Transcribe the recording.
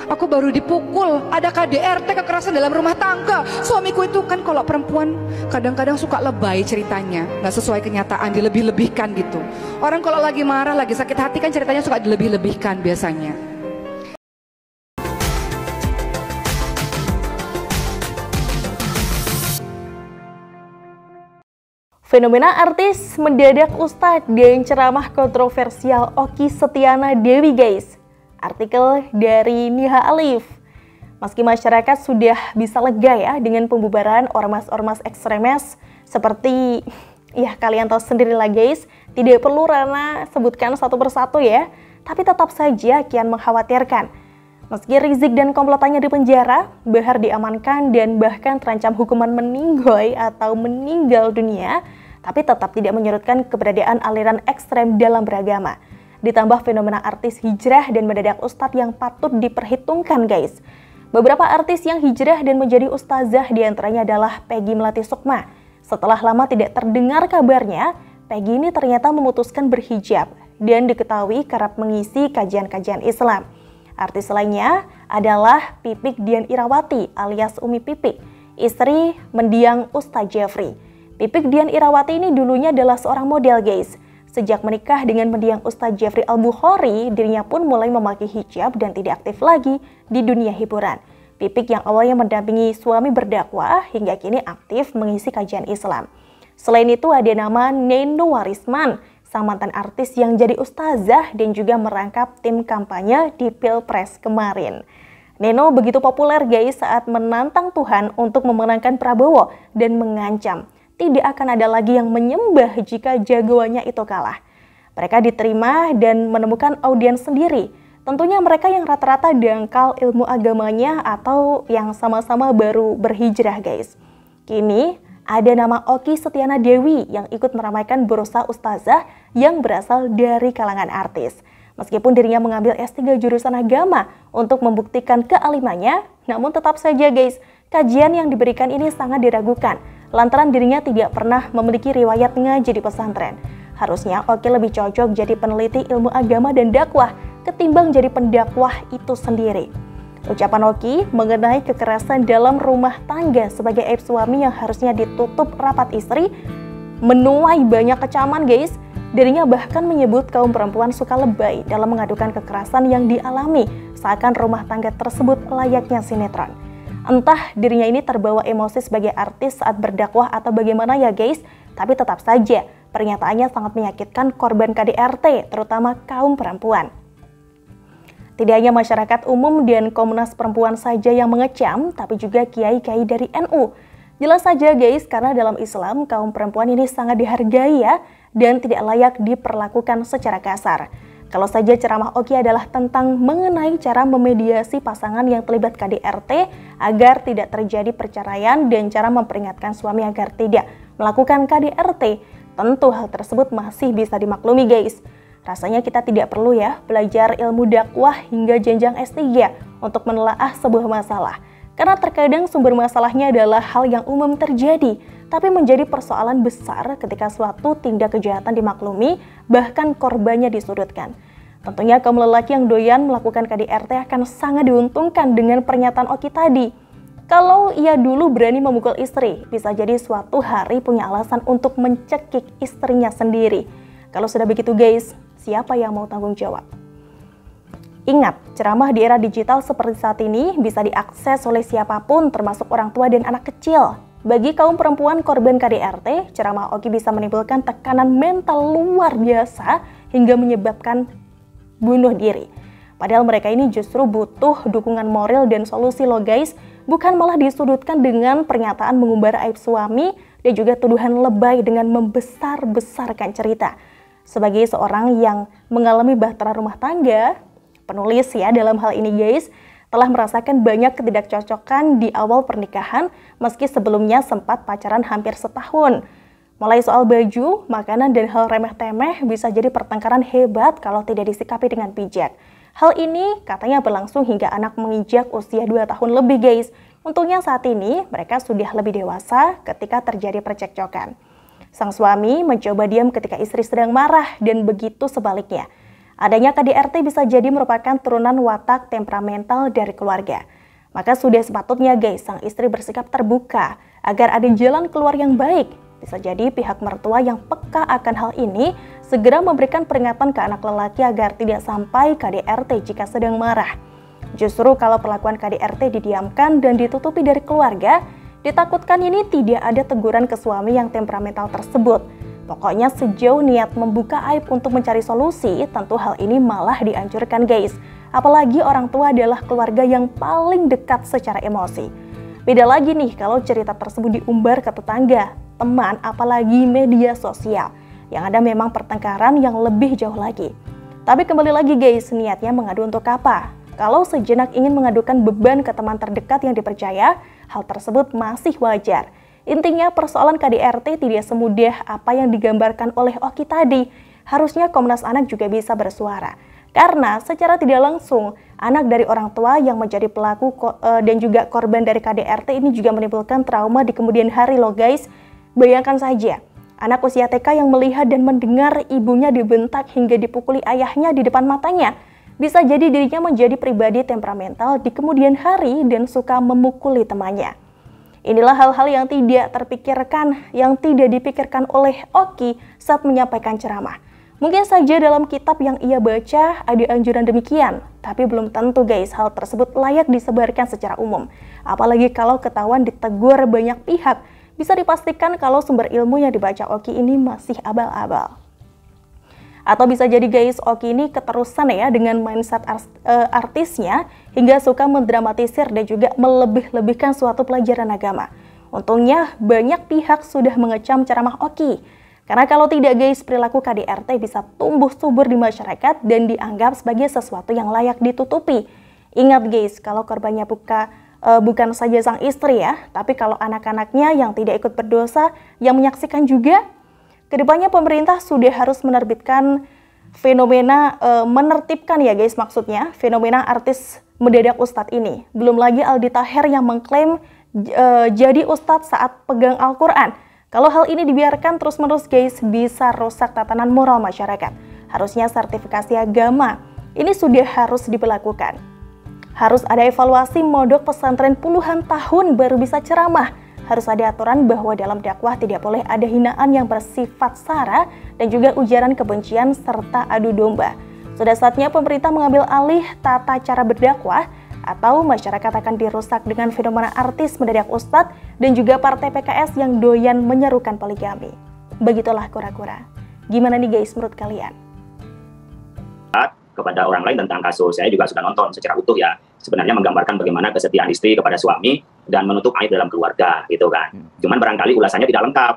Aku baru dipukul, ada KDRT, kekerasan dalam rumah tangga. Suamiku itu kan kalau perempuan kadang-kadang suka lebay ceritanya, nggak sesuai kenyataan, dilebih-lebihkan gitu. Orang kalau lagi marah, lagi sakit hati kan ceritanya suka dilebih-lebihkan biasanya. Fenomena artis mendadak ustadz dan ceramah kontroversial Okky Setiana Dewi guys. Artikel dari Niha Alif. Meski masyarakat sudah bisa lega ya dengan pembubaran ormas-ormas ekstremis seperti ya kalian tahu sendiri lah guys, tidak perlu Rana sebutkan satu persatu ya, tapi tetap saja kian mengkhawatirkan. Meski Rizik dan komplotannya di penjara, Bahar diamankan dan bahkan terancam hukuman meninggoy atau meninggal dunia, tapi tetap tidak menyurutkan keberadaan aliran ekstrem dalam beragama. Ditambah fenomena artis hijrah dan mendadak ustadz yang patut diperhitungkan guys. Beberapa artis yang hijrah dan menjadi ustazah diantaranya adalah Peggy Melati Sukma. Setelah lama tidak terdengar kabarnya, Peggy ini ternyata memutuskan berhijab dan diketahui kerap mengisi kajian-kajian Islam. Artis lainnya adalah Pipik Dian Irawati alias Umi Pipik, istri mendiang Ustaz Jeffrey. Pipik Dian Irawati ini dulunya adalah seorang model guys. Sejak menikah dengan mendiang Ustaz Jeffrey Al-Bukhari, dirinya pun mulai memakai hijab dan tidak aktif lagi di dunia hiburan. Pipik yang awalnya mendampingi suami berdakwah hingga kini aktif mengisi kajian Islam. Selain itu ada nama Neno Warisman, sang mantan artis yang jadi ustazah dan juga merangkap tim kampanye di Pilpres kemarin. Neno begitu populer guys saat menantang Tuhan untuk memenangkan Prabowo dan mengancam tidak akan ada lagi yang menyembah jika jagoannya itu kalah. Mereka diterima dan menemukan audiens sendiri. Tentunya mereka yang rata-rata dangkal ilmu agamanya atau yang sama-sama baru berhijrah guys. Kini ada nama Okky Setiana Dewi yang ikut meramaikan bursa ustazah yang berasal dari kalangan artis. Meskipun dirinya mengambil S3 jurusan agama untuk membuktikan kealimannya, namun tetap saja guys, kajian yang diberikan ini sangat diragukan lantaran dirinya tidak pernah memiliki riwayat ngaji di pesantren. Harusnya Okky lebih cocok jadi peneliti ilmu agama dan dakwah ketimbang jadi pendakwah itu sendiri. Ucapan Okky mengenai kekerasan dalam rumah tangga sebagai aib suami yang harusnya ditutup rapat istri menuai banyak kecaman guys. Dirinya bahkan menyebut kaum perempuan suka lebay dalam mengadukan kekerasan yang dialami, seakan rumah tangga tersebut layaknya sinetron. Entah dirinya ini terbawa emosi sebagai artis saat berdakwah atau bagaimana ya guys, tapi tetap saja pernyataannya sangat menyakitkan korban KDRT, terutama kaum perempuan. Tidak hanya masyarakat umum dan Komnas Perempuan saja yang mengecam, tapi juga kiai-kiai dari NU. Jelas saja guys, karena dalam Islam kaum perempuan ini sangat dihargai ya, dan tidak layak diperlakukan secara kasar. Kalau saja ceramah Okky adalah tentang mengenai cara memediasi pasangan yang terlibat KDRT agar tidak terjadi perceraian dan cara memperingatkan suami agar tidak melakukan KDRT, tentu hal tersebut masih bisa dimaklumi guys. Rasanya kita tidak perlu ya belajar ilmu dakwah hingga jenjang S3 untuk menelaah sebuah masalah. Karena terkadang sumber masalahnya adalah hal yang umum terjadi, tapi menjadi persoalan besar ketika suatu tindak kejahatan dimaklumi, bahkan korbannya disudutkan. Tentunya kaum lelaki yang doyan melakukan KDRT akan sangat diuntungkan dengan pernyataan Okky tadi. Kalau ia dulu berani memukul istri, bisa jadi suatu hari punya alasan untuk mencekik istrinya sendiri. Kalau sudah begitu guys, siapa yang mau tanggung jawab? Ingat, ceramah di era digital seperti saat ini bisa diakses oleh siapapun termasuk orang tua dan anak kecil. Bagi kaum perempuan korban KDRT, ceramah Okky bisa menimbulkan tekanan mental luar biasa hingga menyebabkan bunuh diri. Padahal mereka ini justru butuh dukungan moral dan solusi loh guys, bukan malah disudutkan dengan pernyataan mengumbar aib suami dan juga tuduhan lebay dengan membesar-besarkan cerita. Sebagai seorang yang mengalami bahtera rumah tangga, penulis ya dalam hal ini guys, telah merasakan banyak ketidakcocokan di awal pernikahan meski sebelumnya sempat pacaran hampir setahun. Mulai soal baju, makanan, dan hal remeh-temeh bisa jadi pertengkaran hebat kalau tidak disikapi dengan bijak. Hal ini katanya berlangsung hingga anak menginjak usia 2 tahun lebih guys. Untungnya saat ini mereka sudah lebih dewasa ketika terjadi percekcokan. Sang suami mencoba diam ketika istri sedang marah dan begitu sebaliknya. Adanya KDRT bisa jadi merupakan turunan watak temperamental dari keluarga. Maka sudah sepatutnya guys, sang istri bersikap terbuka agar ada jalan keluar yang baik. Bisa jadi pihak mertua yang peka akan hal ini segera memberikan peringatan ke anak lelaki agar tidak sampai KDRT jika sedang marah. Justru kalau perlakuan KDRT didiamkan dan ditutupi dari keluarga, ditakutkan ini tidak ada teguran ke suami yang temperamental tersebut. Pokoknya sejauh niat membuka aib untuk mencari solusi, tentu hal ini malah dianjurkan guys. Apalagi orang tua adalah keluarga yang paling dekat secara emosi. Beda lagi nih kalau cerita tersebut diumbar ke tetangga, teman, apalagi media sosial. Yang ada memang pertengkaran yang lebih jauh lagi. Tapi kembali lagi guys, niatnya mengadu untuk apa? Kalau sejenak ingin mengadukan beban ke teman terdekat yang dipercaya, hal tersebut masih wajar. Intinya persoalan KDRT tidak semudah apa yang digambarkan oleh Oki tadi. Harusnya Komnas Anak juga bisa bersuara. Karena secara tidak langsung, anak dari orang tua yang menjadi pelaku dan juga korban dari KDRT ini juga menimbulkan trauma di kemudian hari loh guys. Bayangkan saja, anak usia TK yang melihat dan mendengar ibunya dibentak hingga dipukuli ayahnya di depan matanya. Bisa jadi dirinya menjadi pribadi temperamental di kemudian hari dan suka memukuli temannya. Inilah hal-hal yang tidak terpikirkan, yang tidak dipikirkan oleh Oki saat menyampaikan ceramah. Mungkin saja dalam kitab yang ia baca ada anjuran demikian, tapi belum tentu guys hal tersebut layak disebarkan secara umum. Apalagi kalau ketahuan ditegur banyak pihak, bisa dipastikan kalau sumber ilmu yang dibaca Oki ini masih abal-abal. Atau bisa jadi guys, Oki ini keterusan ya dengan mindset artisnya hingga suka mendramatisir dan juga melebih-lebihkan suatu pelajaran agama. Untungnya banyak pihak sudah mengecam ceramah Oki. Karena kalau tidak guys, perilaku KDRT bisa tumbuh subur di masyarakat dan dianggap sebagai sesuatu yang layak ditutupi. Ingat guys, kalau korbannya bukan saja sang istri ya, tapi kalau anak-anaknya yang tidak ikut berdosa, yang menyaksikan juga, kedepannya pemerintah sudah harus menerbitkan fenomena, menertibkan ya guys maksudnya, fenomena artis mendadak ustadz ini. Belum lagi Aldi Taher yang mengklaim jadi ustadz saat pegang Al-Quran. Kalau hal ini dibiarkan terus-menerus guys, bisa rusak tatanan moral masyarakat. Harusnya sertifikasi agama ini sudah harus diberlakukan. Harus ada evaluasi modok pesantren puluhan tahun baru bisa ceramah. Harus ada aturan bahwa dalam dakwah tidak boleh ada hinaan yang bersifat sara dan juga ujaran kebencian serta adu domba. Sudah saatnya pemerintah mengambil alih tata cara berdakwah, atau masyarakat akan dirusak dengan fenomena artis mendadak ustadz dan juga partai PKS yang doyan menyerukan poligami. Begitulah kura-kura. Gimana nih guys menurut kalian? Kepada orang lain tentang kasus, saya juga sudah nonton secara utuh ya. Sebenarnya menggambarkan bagaimana kesetiaan istri kepada suami dan menutup aib dalam keluarga gitu kan. Cuman barangkali ulasannya tidak lengkap.